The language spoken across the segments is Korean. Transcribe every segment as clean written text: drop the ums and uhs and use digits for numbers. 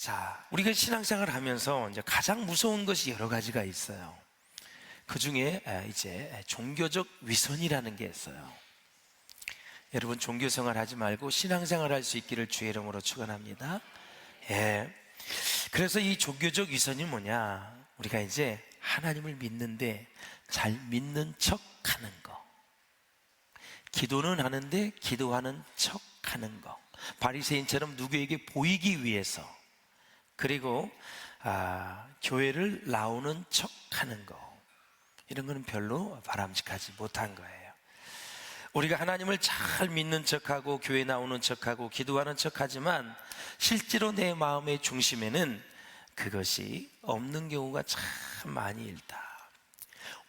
자, 우리가 신앙생활을 하면서 이제 가장 무서운 것이 여러 가지가 있어요. 그 중에 이제 종교적 위선이라는 게 있어요. 여러분, 종교생활 하지 말고 신앙생활 할 수 있기를 주의 이름으로 축원합니다. 예. 그래서 이 종교적 위선이 뭐냐? 우리가 이제 하나님을 믿는데 잘 믿는 척 하는 거. 기도는 하는데 기도하는 척 하는 거. 바리새인처럼 누구에게 보이기 위해서. 그리고 교회를 나오는 척 하는 거. 이런 거는 별로 바람직하지 못한 거예요. 우리가 하나님을 잘 믿는 척하고 교회 나오는 척하고 기도하는 척하지만 실제로 내 마음의 중심에는 그것이 없는 경우가 참 많이 있다.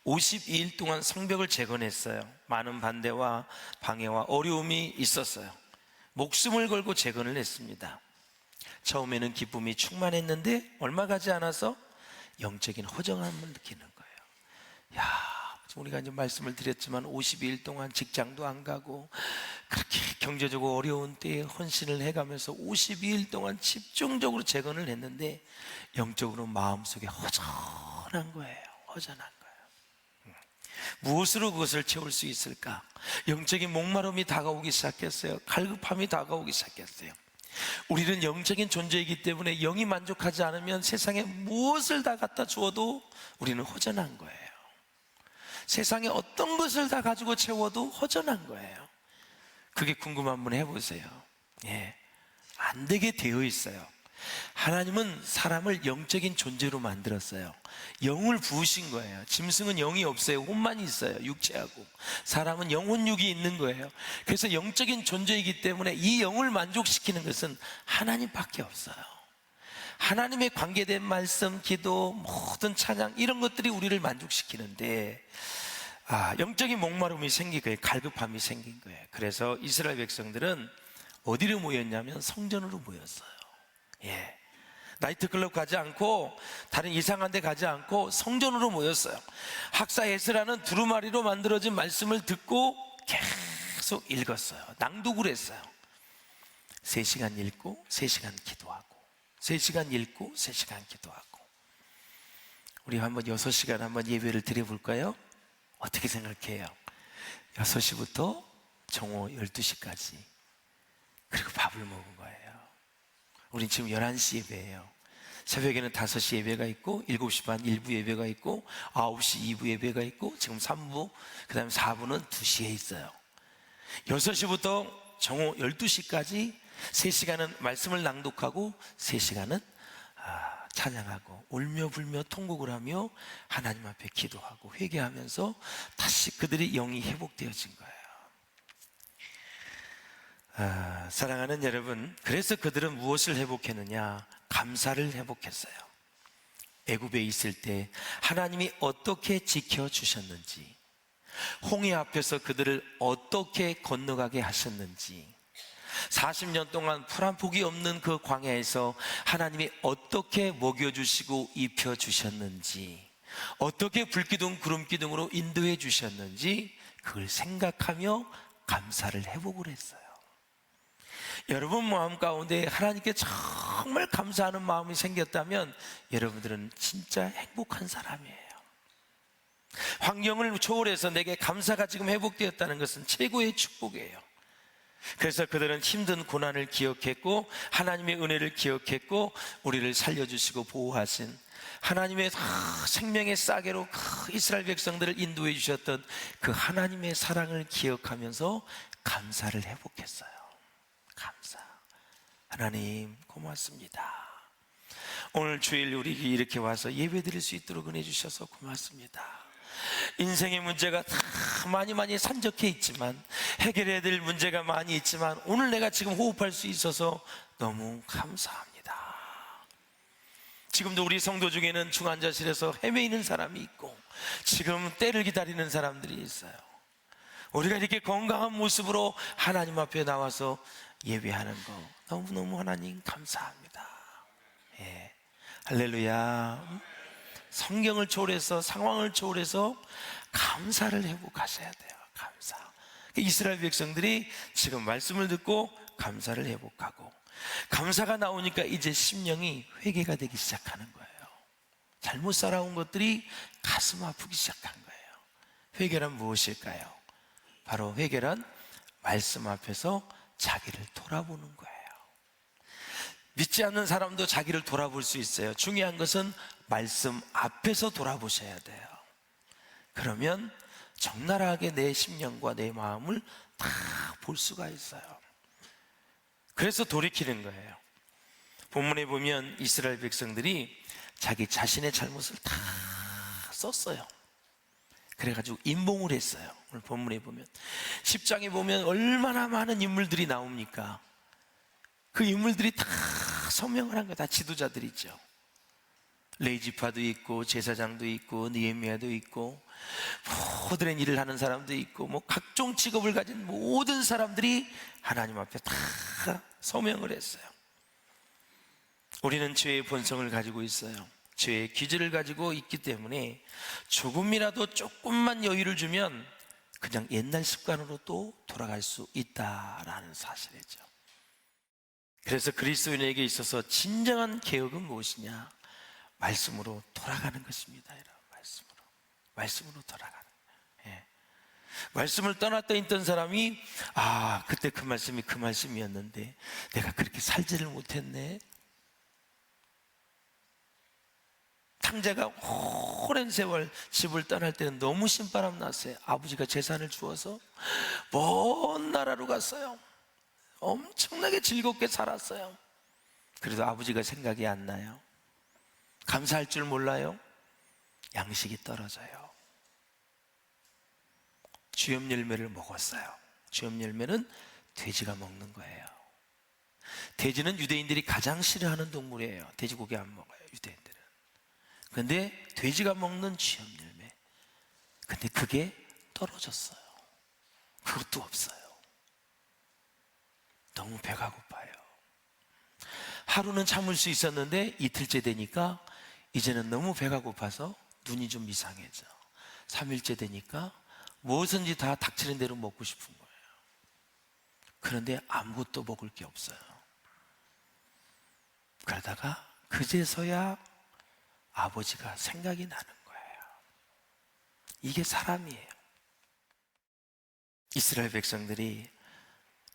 52일 동안 성벽을 재건했어요. 많은 반대와 방해와 어려움이 있었어요. 목숨을 걸고 재건을 했습니다. 처음에는 기쁨이 충만했는데 얼마 가지 않아서 영적인 허정함을 느끼는 거예요. 우리가 이제 말씀을 드렸지만 52일 동안 직장도 안 가고 그렇게 경제적으로 어려운 때에 헌신을 해가면서 52일 동안 집중적으로 재건을 했는데 영적으로 마음속에 허전한 거예요. 허전한 거예요. 무엇으로 그것을 채울 수 있을까? 영적인 목마름이 다가오기 시작했어요. 갈급함이 다가오기 시작했어요. 우리는 영적인 존재이기 때문에 영이 만족하지 않으면 세상에 무엇을 다 갖다 주어도 우리는 허전한 거예요. 세상에 어떤 것을 다 가지고 채워도 허전한 거예요. 그게 궁금한 분 해보세요. 안 되게 되어 있어요. 하나님은 사람을 영적인 존재로 만들었어요. 영을 부으신 거예요. 짐승은 영이 없어요. 혼만 있어요. 육체하고. 사람은 영혼육이 있는 거예요. 그래서 영적인 존재이기 때문에 이 영을 만족시키는 것은 하나님밖에 없어요. 하나님의 관계된 말씀, 기도, 모든 찬양 이런 것들이 우리를 만족시키는데 영적인 목마름이 생긴 거예요. 갈급함이 생긴 거예요. 그래서 이스라엘 백성들은 어디로 모였냐면 성전으로 모였어요. 나이트클럽 가지 않고 다른 이상한 데 가지 않고 성전으로 모였어요. 학사 에스라는 두루마리로 만들어진 말씀을 듣고 계속 읽었어요. 낭독을 했어요. 3시간 읽고 3시간 기도하고 3시간 읽고 3시간 기도하고. 우리 한번 6시간 한번 예배를 드려볼까요? 어떻게 생각해요? 6시부터 정오 12시까지. 그리고 밥을 먹은 거예요. 우린 지금 11시 예배예요. 새벽에는 5시 예배가 있고 7시 반 1부 예배가 있고 9시 2부 예배가 있고 지금 3부, 그 다음에 4부는 2시에 있어요. 6시부터 정오 12시까지 3시간은 말씀을 낭독하고 3시간은 찬양하고 울며 불며 통곡을 하며 하나님 앞에 기도하고 회개하면서 다시 그들의 영이 회복되어진 거예요. 사랑하는 여러분, 그래서 그들은 무엇을 회복했느냐? 감사를 회복했어요. 애굽에 있을 때 하나님이 어떻게 지켜주셨는지, 홍해 앞에서 그들을 어떻게 건너가게 하셨는지, 40년 동안 풀 한 폭이 없는 그 광야에서 하나님이 어떻게 먹여주시고 입혀주셨는지, 어떻게 불기둥 구름기둥으로 인도해 주셨는지 그걸 생각하며 감사를 회복을 했어요. 여러분 마음 가운데 하나님께 정말 감사하는 마음이 생겼다면 여러분들은 진짜 행복한 사람이에요. 환경을 초월해서 내게 감사가 지금 회복되었다는 것은 최고의 축복이에요. 그래서 그들은 힘든 고난을 기억했고 하나님의 은혜를 기억했고 우리를 살려주시고 보호하신 하나님의 생명의 싸개로 이스라엘 백성들을 인도해 주셨던 그 하나님의 사랑을 기억하면서 감사를 회복했어요. 감사. 하나님 고맙습니다. 오늘 주일 우리 이렇게 와서 예배 드릴 수 있도록 은혜 주셔서 고맙습니다. 인생의 문제가 다 많이 산적해 있지만, 해결해야 될 문제가 많이 있지만 오늘 내가 지금 호흡할 수 있어서 너무 감사합니다. 지금도 우리 성도 중에는 중환자실에서 헤매이는 사람이 있고 지금 때를 기다리는 사람들이 있어요. 우리가 이렇게 건강한 모습으로 하나님 앞에 나와서 예배하는 거 너무너무 하나님 감사합니다. 할렐루야. 성경을 초월해서, 상황을 초월해서 감사를 회복하셔야 돼요. 감사. 이스라엘 백성들이 지금 말씀을 듣고 감사를 회복하고 감사가 나오니까 이제 심령이 회개가 되기 시작하는 거예요. 잘못 살아온 것들이 가슴 아프기 시작한 거예요. 회개란 무엇일까요? 바로 회개란 말씀 앞에서 자기를 돌아보는 거예요. 믿지 않는 사람도 자기를 돌아볼 수 있어요. 중요한 것은 말씀 앞에서 돌아보셔야 돼요. 그러면 적나라하게 내 심령과 내 마음을 다 볼 수가 있어요. 그래서 돌이키는 거예요. 본문에 보면 이스라엘 백성들이 자기 자신의 잘못을 다 썼어요. 그래가지고 임봉을 했어요. 오늘 본문에 보면 10장에 보면 얼마나 많은 인물들이 나옵니까? 그 인물들이 다 서명을 한 거예요. 다 지도자들이죠. 레이지파도 있고 제사장도 있고 느헤미야도 있고 모든 일을 하는 사람도 있고 각종 직업을 가진 모든 사람들이 하나님 앞에 다 서명을 했어요. 우리는 죄의 본성을 가지고 있어요. 죄의 기질을 가지고 있기 때문에 조금만 여유를 주면 그냥 옛날 습관으로 또 돌아갈 수 있다라는 사실이죠. 그래서 그리스도인에게 있어서 진정한 개혁은 무엇이냐? 말씀으로 돌아가는 것입니다. 여러분. 말씀으로 돌아가는 거예요. 예. 말씀을 떠났다 있던 사람이 그때 그 말씀이 그 말씀이었는데 내가 그렇게 살지를 못했네. 탕자가 오랜 세월 집을 떠날 때는 너무 신바람 났어요. 아버지가 재산을 주어서 먼 나라로 갔어요. 엄청나게 즐겁게 살았어요. 그래도 아버지가 생각이 안 나요. 감사할 줄 몰라요. 양식이 떨어져요. 주염 열매를 먹었어요. 주염 열매는 돼지가 먹는 거예요. 돼지는 유대인들이 가장 싫어하는 동물이에요. 돼지고기 안 먹어요, 유대인들은. 그런데 돼지가 먹는 주염 열매, 근데 그게 떨어졌어요. 그것도 없어요. 너무 배가 고파요. 하루는 참을 수 있었는데 이틀째 되니까 이제는 너무 배가 고파서 눈이 좀 이상해져. 3일째 되니까 무엇인지 다 닥치는 대로 먹고 싶은 거예요. 그런데 아무것도 먹을 게 없어요. 그러다가 그제서야 아버지가 생각이 나는 거예요. 이게 사람이에요. 이스라엘 백성들이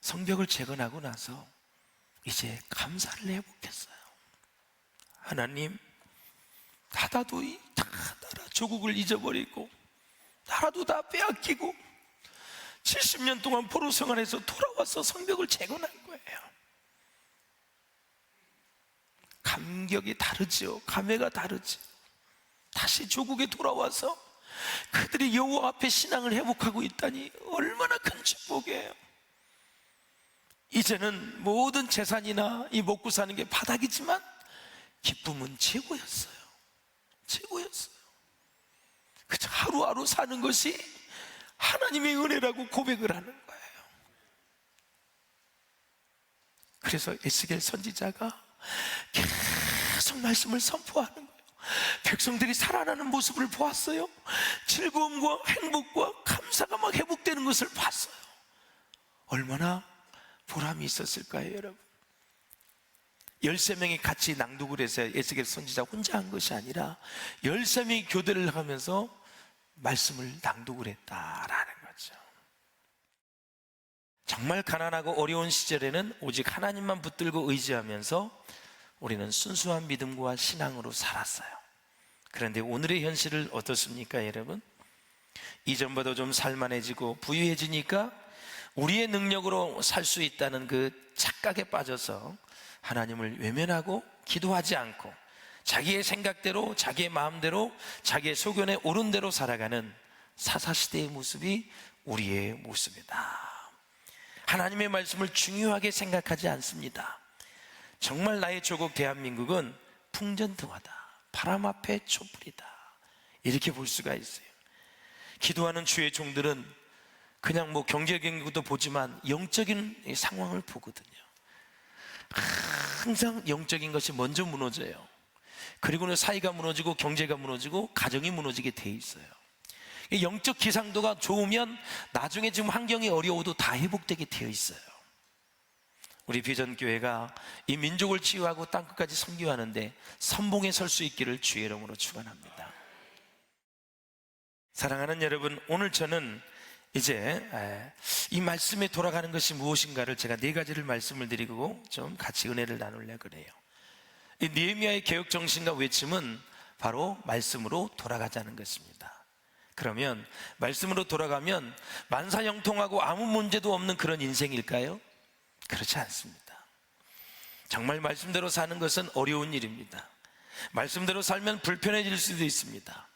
성벽을 재건하고 나서 이제 감사를 회복했어요. 하나님, 나라도 다 나라 조국을 잊어버리고 나라도 다 빼앗기고 70년 동안 포로 생활에서 돌아와서 성벽을 재건한 거예요. 감격이 다르죠. 감회가 다르죠. 다시 조국에 돌아와서 그들이 여호와 앞에 신앙을 회복하고 있다니 얼마나 큰 축복이에요. 이제는 모든 재산이나 이 먹고 사는 게 바닥이지만 기쁨은 최고였어요. 그저 하루하루 사는 것이 하나님의 은혜라고 고백을 하는 거예요. 그래서 에스겔 선지자가 계속 말씀을 선포하는 거예요. 백성들이 살아나는 모습을 보았어요. 즐거움과 행복과 감사가 막 회복되는 것을 봤어요. 얼마나 보람이 있었을까요, 여러분? 13명이 같이 낭독을 해서 에스겔 선지자 혼자 한 것이 아니라 13명이 교대를 하면서 말씀을 낭독을 했다라는 거죠. 정말 가난하고 어려운 시절에는 오직 하나님만 붙들고 의지하면서 우리는 순수한 믿음과 신앙으로 살았어요. 그런데 오늘의 현실은 어떻습니까, 여러분? 이전보다 좀 살만해지고 부유해지니까 우리의 능력으로 살 수 있다는 그 착각에 빠져서 하나님을 외면하고 기도하지 않고 자기의 생각대로, 자기의 마음대로, 자기의 소견에 옳은 대로 살아가는 사사시대의 모습이 우리의 모습이다. 하나님의 말씀을 중요하게 생각하지 않습니다. 정말 나의 조국 대한민국은 풍전등화다, 바람 앞에 촛불이다, 이렇게 볼 수가 있어요. 기도하는 주의 종들은 그냥 경제적인 것도 보지만 영적인 상황을 보거든요. 항상 영적인 것이 먼저 무너져요. 그리고는 사회가 무너지고 경제가 무너지고 가정이 무너지게 돼 있어요. 영적 기상도가 좋으면 나중에 지금 환경이 어려워도 다 회복되게 되어 있어요. 우리 비전교회가 이 민족을 치유하고 땅끝까지 선교하는데 선봉에 설 수 있기를 주의 이름으로 축원합니다. 사랑하는 여러분, 오늘 저는 이제 이 말씀에 돌아가는 것이 무엇인가를 제가 네 가지를 말씀을 드리고 좀 같이 은혜를 나누려고 그래요. 이 느헤미야의 개혁 정신과 외침은 바로 말씀으로 돌아가자는 것입니다. 그러면 말씀으로 돌아가면 만사형통하고 아무 문제도 없는 그런 인생일까요? 그렇지 않습니다. 정말 말씀대로 사는 것은 어려운 일입니다. 말씀대로 살면 불편해질 수도 있습니다.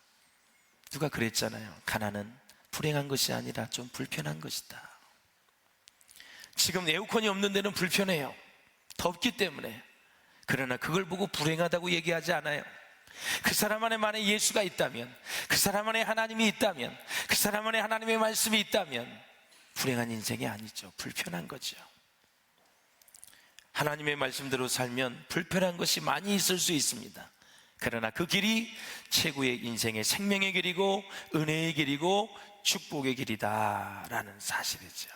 누가 그랬잖아요. 가난은 불행한 것이 아니라 좀 불편한 것이다. 지금 에어컨이 없는 데는 불편해요. 덥기 때문에. 그러나 그걸 보고 불행하다고 얘기하지 않아요. 그 사람 안에 만에 예수가 있다면, 그 사람 안에 하나님이 있다면, 그 사람 안에 하나님의 말씀이 있다면 불행한 인생이 아니죠. 불편한 거죠. 하나님의 말씀대로 살면 불편한 것이 많이 있을 수 있습니다. 그러나 그 길이 최고의 인생의 생명의 길이고 은혜의 길이고 축복의 길이다라는 사실이죠.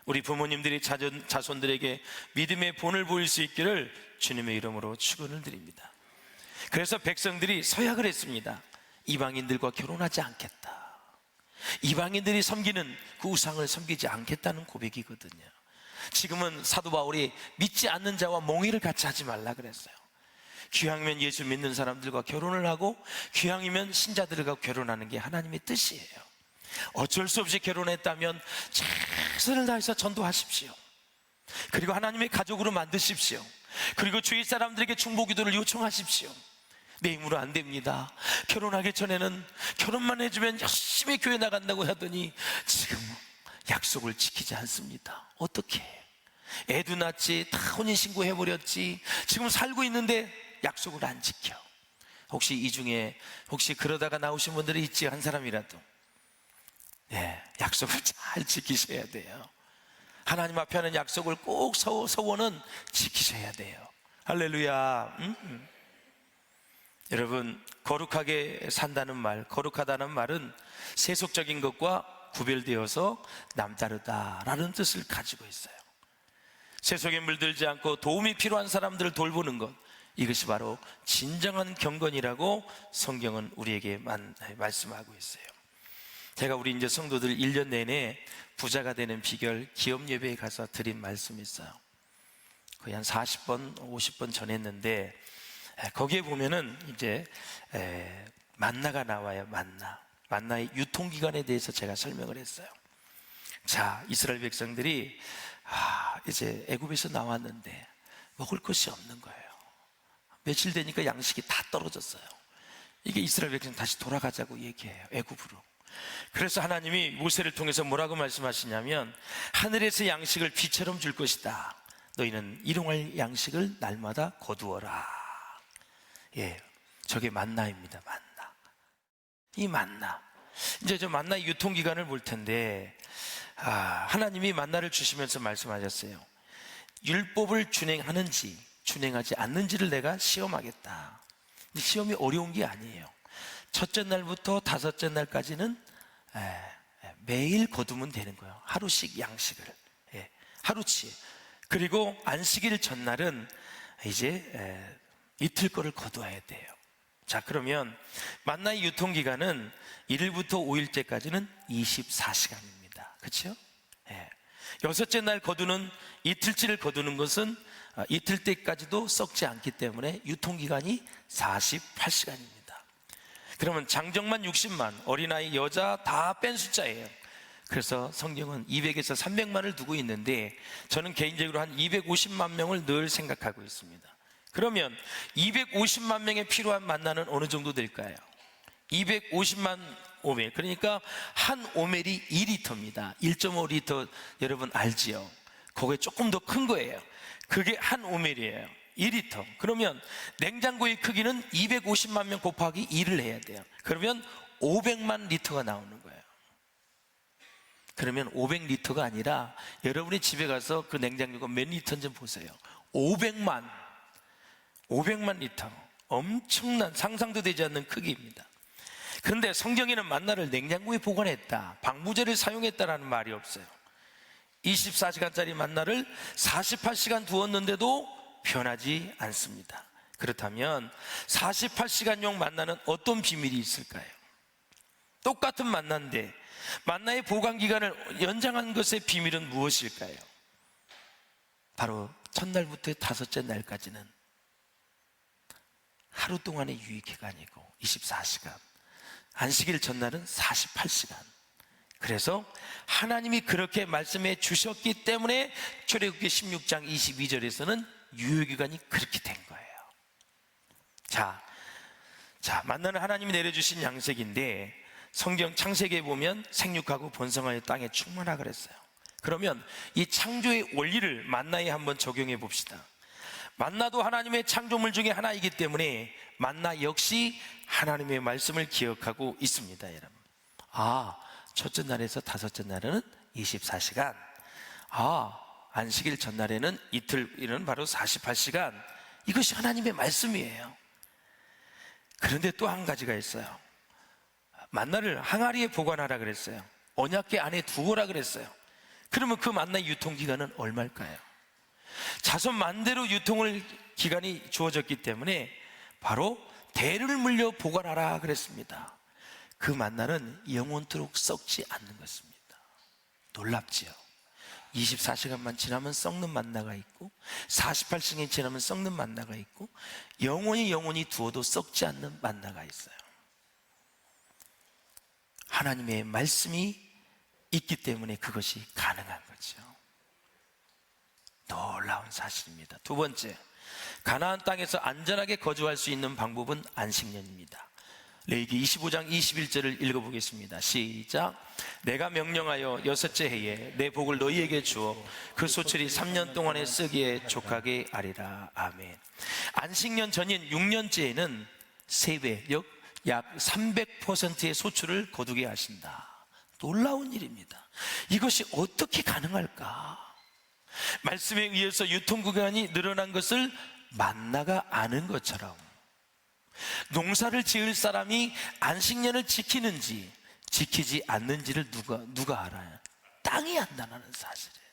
우리 부모님들이 자손들에게 믿음의 본을 보일 수 있기를 주님의 이름으로 축원을 드립니다. 그래서 백성들이 서약을 했습니다. 이방인들과 결혼하지 않겠다. 이방인들이 섬기는 그 우상을 섬기지 않겠다는 고백이거든요. 지금은 사도 바울이 믿지 않는 자와 몽의를 같이 하지 말라 그랬어요. 기왕이면 예수 믿는 사람들과 결혼을 하고 기왕이면 신자들과 결혼하는 게 하나님의 뜻이에요. 어쩔 수 없이 결혼했다면 최선을 다해서 전도하십시오. 그리고 하나님의 가족으로 만드십시오. 그리고 주위 사람들에게 중보기도를 요청하십시오. 내 힘으로 안 됩니다. 결혼하기 전에는 결혼만 해주면 열심히 교회 나간다고 하더니 지금 약속을 지키지 않습니다. 어떻게? 애도 낳지, 다 혼인신고 해버렸지, 지금 살고 있는데 약속을 안 지켜. 혹시 이 중에 혹시 그러다가 나오신 분들이 있지, 한 사람이라도. 네, 약속을 잘 지키셔야 돼요. 하나님 앞에 하는 약속을 꼭 서원은 지키셔야 돼요. 할렐루야. 여러분, 거룩하게 산다는 말, 거룩하다는 말은 세속적인 것과 구별되어서 남다르다라는 뜻을 가지고 있어요. 세속에 물들지 않고 도움이 필요한 사람들을 돌보는 것, 이것이 바로 진정한 경건이라고 성경은 우리에게 말씀하고 있어요. 제가 우리 이제 성도들 1년 내내 부자가 되는 비결 기업 예배에 가서 드린 말씀이 있어요. 거의 한 40번, 50번 전했는데 거기에 보면은 이제 만나가 나와요. 만나의 유통기간에 대해서 제가 설명을 했어요. 자, 이스라엘 백성들이 이제 애굽에서 나왔는데 먹을 것이 없는 거예요. 며칠 되니까 양식이 다 떨어졌어요. 이게 이스라엘 백성 다시 돌아가자고 얘기해요. 애굽으로. 그래서 하나님이 모세를 통해서 뭐라고 말씀하시냐면 하늘에서 양식을 비처럼 줄 것이다. 너희는 일용할 양식을 날마다 거두어라. 예, 저게 만나입니다. 만나. 이 만나. 이제 저 만나의 유통기간을 볼 텐데 하나님이 만나를 주시면서 말씀하셨어요. 율법을 준행하는지 준행하지 않는지를 내가 시험하겠다. 시험이 어려운 게 아니에요. 첫째 날부터 다섯째 날까지는 매일 거두면 되는 거예요. 하루씩 양식을. 하루치. 그리고 안식일 전날은 이제 이틀 거를 거두어야 돼요. 자, 그러면 만나의 유통기간은 1일부터 5일째까지는 24시간입니다. 그렇죠? 여섯째 날 거두는 이틀치를 거두는 것은 이틀 때까지도 썩지 않기 때문에 유통기간이 48시간입니다. 그러면 장정만 60만, 어린아이, 여자 다 뺀 숫자예요. 그래서 성경은 200에서 300만을 두고 있는데 저는 개인적으로 한 250만 명을 늘 생각하고 있습니다. 그러면 250만 명에 필요한 만나는 어느 정도 될까요? 250만 오멜. 그러니까 한 오멜이 2리터입니다. 1.5리터 여러분 알지요? 그게 조금 더 큰 거예요. 그게 한 오멜이에요. 2리터. 그러면 냉장고의 크기는 250만 명 곱하기 2를 해야 돼요. 그러면 500만 리터가 나오는 거예요. 그러면 500리터가 아니라 여러분이 집에 가서 그 냉장고가 몇 리터인지 좀 보세요. 500만 리터. 엄청난, 상상도 되지 않는 크기입니다. 그런데 성경에는 만나를 냉장고에 보관했다, 방부제를 사용했다라는 말이 없어요. 24시간짜리 만나를 48시간 두었는데도 변하지 않습니다. 그렇다면 48시간용 만나는 어떤 비밀이 있을까요? 똑같은 만나인데 만나의 보관 기간을 연장한 것의 비밀은 무엇일까요? 바로 첫날부터 다섯째 날까지는 하루 동안의 유익 기간이고 24시간, 안식일 전날은 48시간. 그래서 하나님이 그렇게 말씀해 주셨기 때문에 출애굽기 16장 22절에서는 유효 기간이 그렇게 된 거예요. 자, 만나는 하나님이 내려주신 양식인데 성경 창세기에 보면 생육하고 번성하여 땅에 충만하라 그랬어요. 그러면 이 창조의 원리를 만나에 한번 적용해 봅시다. 만나도 하나님의 창조물 중에 하나이기 때문에 만나 역시 하나님의 말씀을 기억하고 있습니다, 여러분. 첫째 날에서 다섯째 날에는 24시간. 안식일 전날에는 이틀은 바로 48시간. 이것이 하나님의 말씀이에요. 그런데 또 한 가지가 있어요. 만나를 항아리에 보관하라 그랬어요. 언약궤 안에 두어라 그랬어요. 그러면 그 만나의 유통기간은 얼마일까요? 자손 만대로 유통을 기간이 주어졌기 때문에 바로 대를 물려 보관하라 그랬습니다. 그 만나는 영원토록 썩지 않는 것입니다. 놀랍지요? 24시간만 지나면 썩는 만나가 있고 48시간이 지나면 썩는 만나가 있고 영원히 두어도 썩지 않는 만나가 있어요. 하나님의 말씀이 있기 때문에 그것이 가능한 거죠. 놀라운 사실입니다. 두 번째, 가나안 땅에서 안전하게 거주할 수 있는 방법은 안식년입니다. 레위기 25장 21절을 읽어보겠습니다. 시작. 내가 명령하여 여섯째 해에 내 복을 너희에게 주어 그 소출이 3년 동안에 쓰기에 족하게 하리라. 아멘. 안식년 전인 6년째에는 3배, 약 300%의 소출을 거두게 하신다. 놀라운 일입니다. 이것이 어떻게 가능할까? 말씀에 의해서 유통기간이 늘어난 것을 만나가 아는 것처럼 농사를 지을 사람이 안식년을 지키는지 지키지 않는지를 누가 알아요? 땅이 안다는 사실이에요.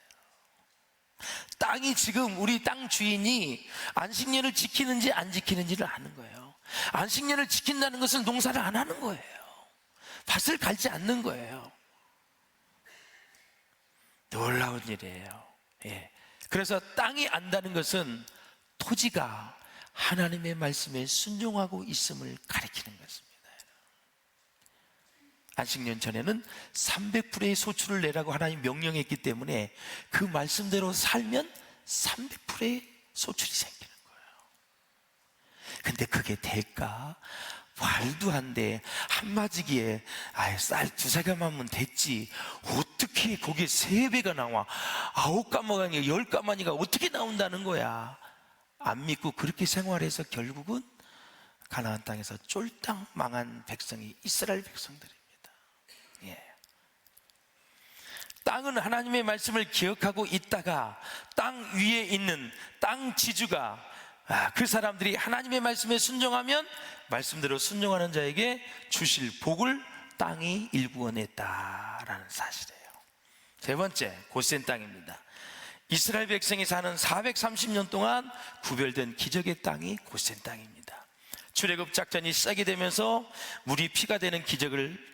땅이 지금 우리 땅 주인이 안식년을 지키는지 안 지키는지를 아는 거예요. 안식년을 지킨다는 것은 농사를 안 하는 거예요. 밭을 갈지 않는 거예요. 놀라운 일이에요. 그래서 땅이 안다는 것은 토지가 하나님의 말씀에 순종하고 있음을 가리키는 것입니다. 안식년 전에는 300%의 소출을 내라고 하나님 명령했기 때문에 그 말씀대로 살면 300%의 소출이 생기는 거예요. 근데 그게 될까? 말도 안 돼. 한마디기에 쌀 2-3가마면 하면 됐지. 어떻게 거기에 3배가 나와? 9가마가 10가마니가 어떻게 나온다는 거야? 안 믿고 그렇게 생활해서 결국은 가나안 땅에서 쫄딱 망한 백성이 이스라엘 백성들입니다. 땅은 하나님의 말씀을 기억하고 있다가 땅 위에 있는 땅 지주가 그 사람들이 하나님의 말씀에 순종하면 말씀대로 순종하는 자에게 주실 복을 땅이 일구어냈다라는 사실이에요. 세 번째, 고센 땅입니다. 이스라엘 백성이 사는 430년 동안 구별된 기적의 땅이 고센 땅입니다. 출애굽 작전이 시작이 되면서 물이 피가 되는 기적을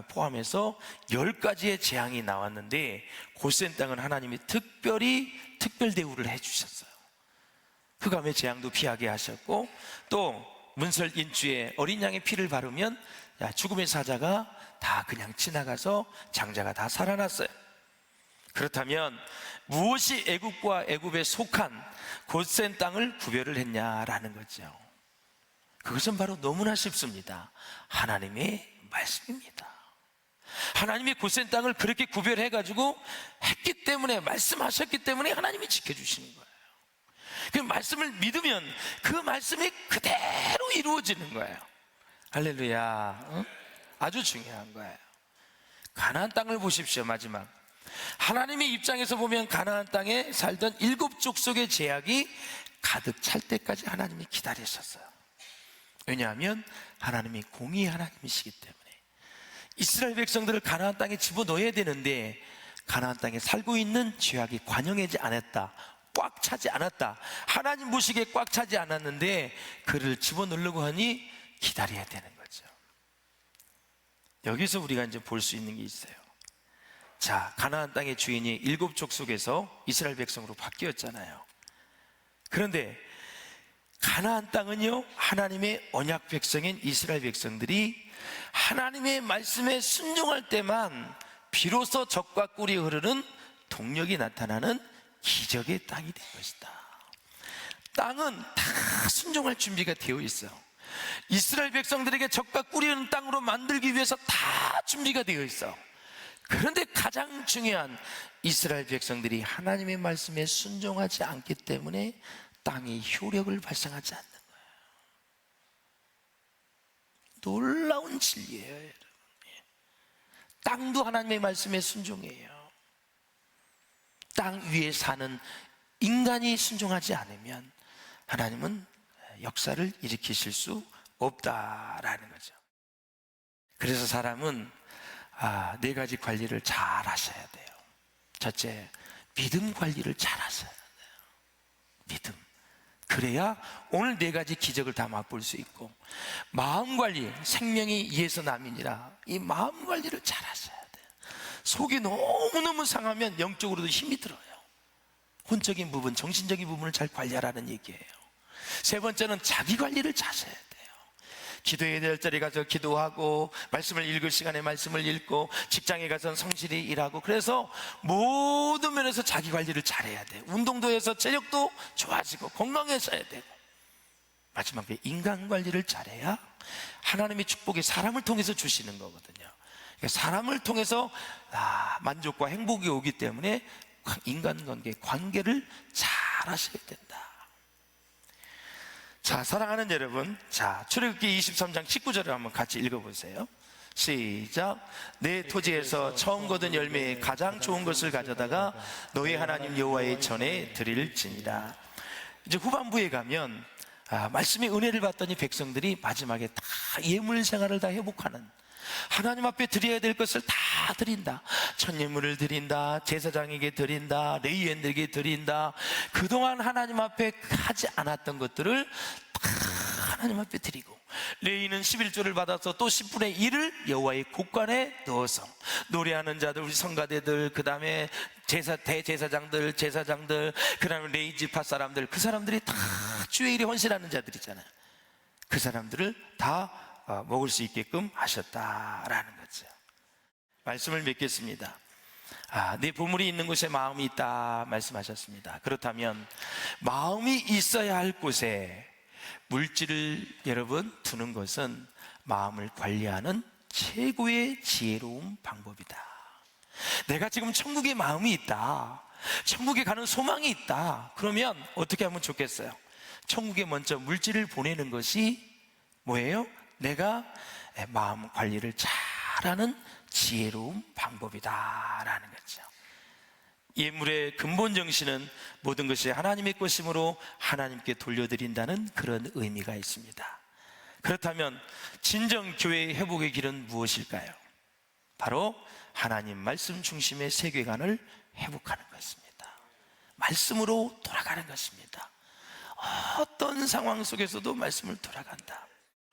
포함해서 10가지의 재앙이 나왔는데 고센 땅은 하나님이 특별히 특별 대우를 해주셨어요. 흑암의 재앙도 피하게 하셨고 또 문설 인주에 어린 양의 피를 바르면 죽음의 사자가 다 그냥 지나가서 장자가 다 살아났어요. 그렇다면 무엇이 애굽과 애굽에 속한 고센 땅을 구별을 했냐라는 거죠. 그것은 바로 너무나 쉽습니다. 하나님의 말씀입니다. 하나님이 고센 땅을 그렇게 구별해가지고 했기 때문에, 말씀하셨기 때문에 하나님이 지켜주시는 거예요. 그 말씀을 믿으면 그 말씀이 그대로 이루어지는 거예요. 할렐루야. 아주 중요한 거예요. 가나안 땅을 보십시오. 마지막 하나님의 입장에서 보면 가나안 땅에 살던 7족속의 제약이 가득 찰 때까지 하나님이 기다리셨어요. 왜냐하면 하나님이 공의의 하나님이시기 때문에 이스라엘 백성들을 가나안 땅에 집어넣어야 되는데 가나안 땅에 살고 있는 죄악이 관영하지 않았다, 꽉 차지 않았다. 하나님 무식에 꽉 차지 않았는데 그를 집어넣으려고 하니 기다려야 되는 거죠. 여기서 우리가 이제 볼 수 있는 게 있어요. 자, 가나안 땅의 주인이 7 족속에서 이스라엘 백성으로 바뀌었잖아요. 그런데 가나안 땅은요, 하나님의 언약 백성인 이스라엘 백성들이 하나님의 말씀에 순종할 때만 비로소 적과 꿀이 흐르는 동력이 나타나는 기적의 땅이 된 것이다. 땅은 다 순종할 준비가 되어 있어요. 이스라엘 백성들에게 적과 꿀이 흐르는 땅으로 만들기 위해서 다 준비가 되어 있어. 그런데 가장 중요한, 이스라엘 백성들이 하나님의 말씀에 순종하지 않기 때문에 땅이 효력을 발생하지 않는 거예요. 놀라운 진리예요, 여러분. 땅도 하나님의 말씀에 순종해요. 땅 위에 사는 인간이 순종하지 않으면 하나님은 역사를 일으키실 수 없다라는 거죠. 그래서 사람은 4가지 관리를 잘 하셔야 돼요. 첫째, 믿음 관리를 잘 하셔야 돼요. 믿음. 그래야 오늘 4가지 기적을 다 맛볼 수 있고, 마음 관리, 생명이 이에서 남이니라, 이 마음 관리를 잘 하셔야 돼요. 속이 너무너무 상하면 영적으로도 힘이 들어요. 혼적인 부분, 정신적인 부분을 잘 관리하라는 얘기예요. 세 번째는 자기 관리를 잘 하셔야 돼요. 기도해야 될 자리 가서 기도하고, 말씀을 읽을 시간에 말씀을 읽고, 직장에 가서는 성실히 일하고, 그래서 모든 면에서 자기 관리를 잘해야 돼요. 운동도 해서 체력도 좋아지고 건강해져야 되고, 마지막에 인간 관리를 잘해야 하나님의 축복이 사람을 통해서 주시는 거거든요. 그러니까 사람을 통해서 만족과 행복이 오기 때문에 인간관계, 관계를 잘 하셔야 된다. 자, 사랑하는 여러분, 자, 출애굽기 23장 19절을 한번 같이 읽어보세요. 시작. 내 토지에서 처음 거둔 열매의 가장 좋은 것을 가져다가 너희 하나님 여호와의 전에 드릴지니라. 이제 후반부에 가면 말씀의 은혜를 받더니 백성들이 마지막에 다 예물 생활을 다 회복하는, 하나님 앞에 드려야 될 것을 다 드린다. 천예물을 드린다, 제사장에게 드린다, 레위인들에게 드린다. 그동안 하나님 앞에 하지 않았던 것들을 다 하나님 앞에 드리고, 레위인은 11조를 받아서 또 10분의 1을 여호와의 곳간에 넣어서 노래하는 자들, 우리 성가대들, 그 다음에 대제사장들, 제사장들, 그 다음에 레위 지파 사람들, 그 사람들이 다 주의 일에 헌신하는 자들이잖아요. 그 사람들을 다 먹을 수 있게끔 하셨다라는 거죠. 말씀을 맺겠습니다. 내 보물이 있는 곳에 마음이 있다 말씀하셨습니다. 그렇다면 마음이 있어야 할 곳에 물질을 여러분 두는 것은 마음을 관리하는 최고의 지혜로운 방법이다. 내가 지금 천국에 마음이 있다, 천국에 가는 소망이 있다, 그러면 어떻게 하면 좋겠어요? 천국에 먼저 물질을 보내는 것이 뭐예요? 내가 마음 관리를 잘하는 지혜로운 방법이다라는 거죠. 예물의 근본 정신은 모든 것이 하나님의 것이므로 하나님께 돌려드린다는 그런 의미가 있습니다. 그렇다면 진정 교회의 회복의 길은 무엇일까요? 바로 하나님 말씀 중심의 세계관을 회복하는 것입니다. 말씀으로 돌아가는 것입니다. 어떤 상황 속에서도 말씀을 돌아간다.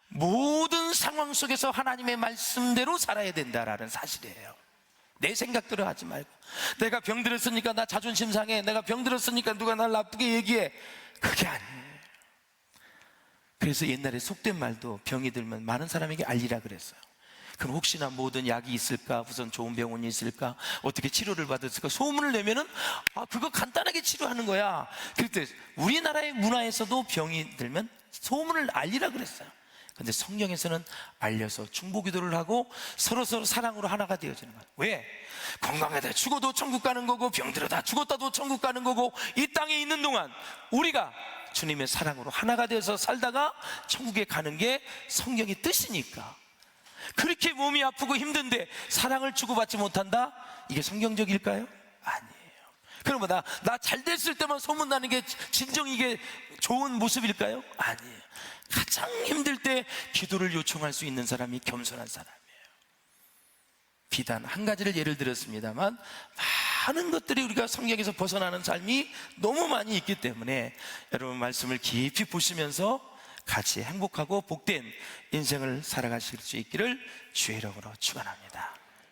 모든 상황 속에서 하나님의 말씀대로 살아야 된다라는 사실이에요. 내 생각대로 하지 말고, 내가 병들었으니까 나 자존심 상해, 내가 병들었으니까 누가 날 나쁘게 얘기해, 그게 아니에요. 그래서 옛날에 속된 말도 병이 들면 많은 사람에게 알리라 그랬어요. 그럼 혹시나 모든 약이 있을까, 우선 좋은 병원이 있을까, 어떻게 치료를 받았을까 소문을 내면은 그거 간단하게 치료하는 거야. 그때 우리나라의 문화에서도 병이 들면 소문을 알리라 그랬어요. 근데 성경에서는 알려서 중보기도를 하고 서로서로 사랑으로 하나가 되어지는 거예요. 왜? 건강하다 죽어도 천국 가는 거고, 병들어다 죽었다도 천국 가는 거고, 이 땅에 있는 동안 우리가 주님의 사랑으로 하나가 되어서 살다가 천국에 가는 게 성경의 뜻이니까. 그렇게 몸이 아프고 힘든데 사랑을 주고받지 못한다? 이게 성경적일까요? 아니에요. 그러면 나 잘 됐을 때만 소문나는 게 진정 이게 좋은 모습일까요? 아니에요. 가장 힘들 때 기도를 요청할 수 있는 사람이 겸손한 사람이에요. 비단 한 가지를 예를 들었습니다만 많은 것들이 우리가 성경에서 벗어나는 삶이 너무 많이 있기 때문에 여러분 말씀을 깊이 보시면서 같이 행복하고 복된 인생을 살아가실 수 있기를 주의 이름으로 축원합니다.